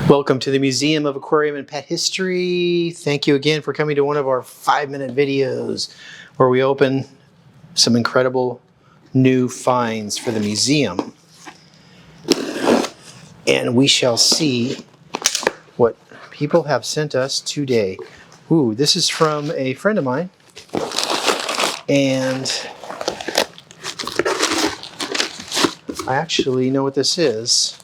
Welcome to the Museum of Aquarium and Pet History. Thank you again for coming to one of our 5-minute videos where we open some incredible new finds for the museum. And we shall see what people have sent us today. Ooh, this is from a friend of mine. And I actually know what this is.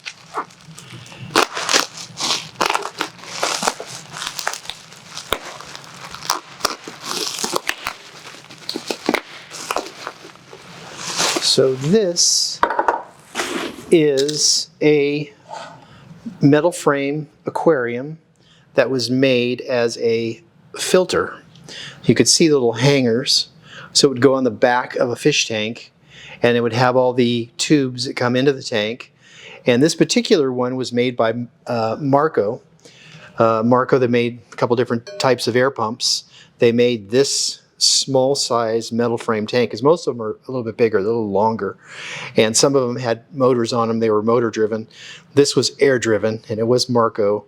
So this is a metal frame aquarium that was made as a filter. You could see the little hangers. So it would go on the back of a fish tank and it would have all the tubes that come into the tank. And this particular one was made by Marco. Marco, that made a couple different types of air pumps. They made this small size metal frame tank, because most of them are a little bit bigger, a little longer, and some of them had motors on them. They were motor driven. This was air driven, and it was Marco.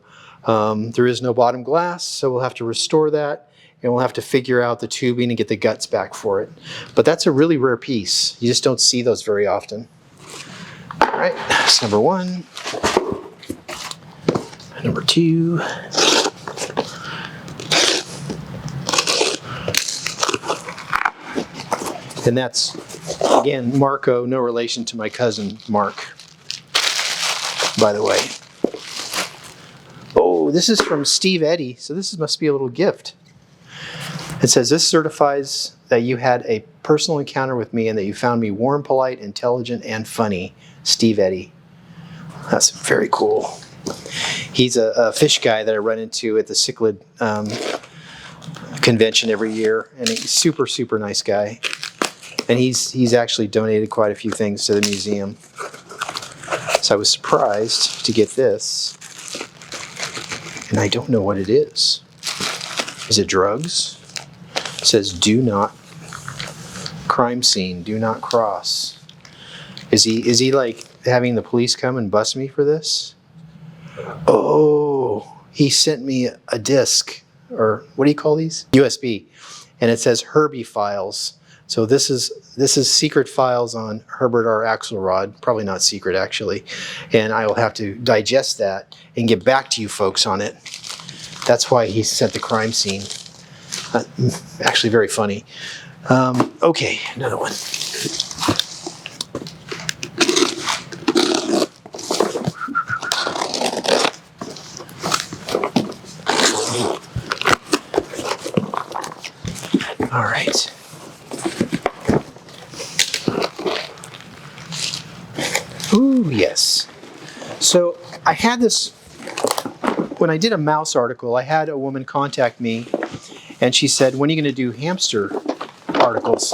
There is no bottom glass, so we'll have to restore that, and we'll have to figure out the tubing and get the guts back for it. But that's a really rare piece. You just don't see those very often. All right, that's number one. Number two. And that's, again, Marco, no relation to my cousin Mark, by the way. Oh, this is from Steve Eddy, so this must be a little gift. It says, "This certifies that you had a personal encounter with me and that you found me warm, polite, intelligent, and funny. Steve Eddy." That's very cool. He's a fish guy that I run into at the cichlid convention every year, and he's super, super nice guy. And he's actually donated quite a few things to the museum. So I was surprised to get this. And I don't know what it is. Is it drugs? It says, "Do not crime scene, do not cross." Is he like having the police come and bust me for this? Oh, he sent me a disc, or what do you call these? USB. And it says Herbie files. So this is secret files on Herb Axolrod. Probably not secret, actually. And I will have to digest that and get back to you folks on it. That's why he sent the crime scene. Actually very funny. Okay, another one. All right. Ooh, yes. So I had this, when I did a mouse article, I had a woman contact me and she said, "When are you going to do hamster articles?"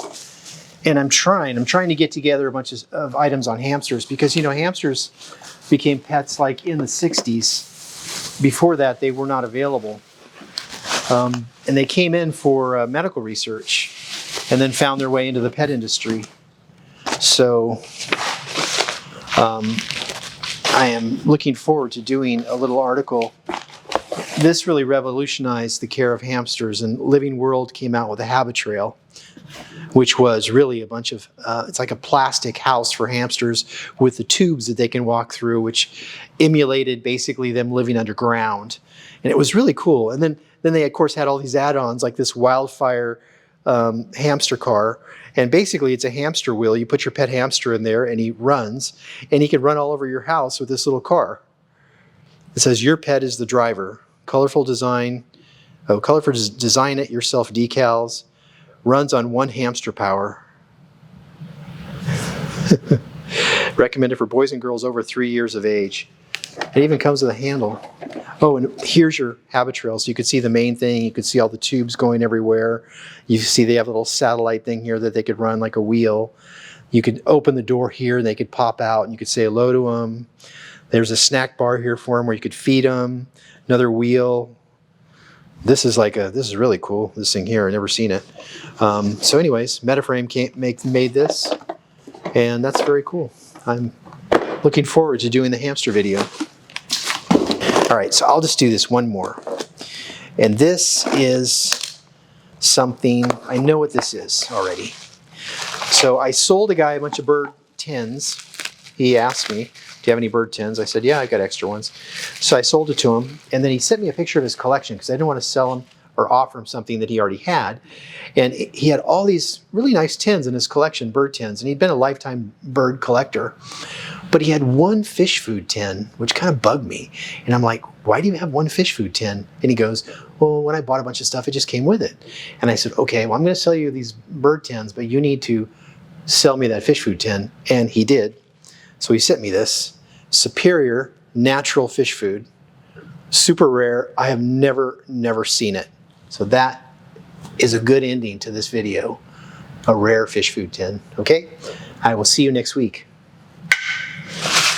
And I'm trying to get together a bunch of items on hamsters, because, you know, hamsters became pets like in the 60s. Before that, they were not available. And they came in for medical research and then found their way into the pet industry. So I am looking forward to doing a little article. This really revolutionized the care of hamsters, and Living World came out with a Habitrail, which was really a bunch of, it's like a plastic house for hamsters with the tubes that they can walk through, which emulated basically them living underground. And it was really cool. And then they, of course, had all these add-ons like this Wildfire hamster car. And basically, it's a hamster wheel. You put your pet hamster in there, and he runs. And he can run all over your house with this little car. It says, "Your pet is the driver. Colorful design. Oh, colorful design it yourself decals. Runs on 1 hamster power." Recommended for boys and girls over 3 years of age. It even comes with a handle. Oh, and here's your Habitrail. So you could see the main thing. You could see all the tubes going everywhere. You see they have a little satellite thing here that they could run like a wheel. You could open the door here and they could pop out and you could say hello to them. There's a snack bar here for them where you could feed them. Another wheel. This is really cool, this thing here. I've never seen it. So anyways, Metaframe made this, and that's very cool. I'm looking forward to doing the hamster video. All right, so I'll just do this one more. And this is something, I know what this is already. So I sold a guy a bunch of bird tins. He asked me, do you have any bird tins? I said, yeah, I got extra ones. So I sold it to him, and then he sent me a picture of his collection because I didn't want to sell him or offer him something that he already had. And he had all these really nice tins in his collection, bird tins, and he'd been a lifetime bird collector. But he had one fish food tin, which kind of bugged me. And I'm like, why do you have one fish food tin? And he goes, well, when I bought a bunch of stuff, it just came with it. And I said, okay, well, I'm going to sell you these bird tins, but you need to sell me that fish food tin. And he did. So he sent me this superior natural fish food, super rare. I have never seen it. So that is a good ending to this video, a rare fish food tin. Okay, I will see you next week.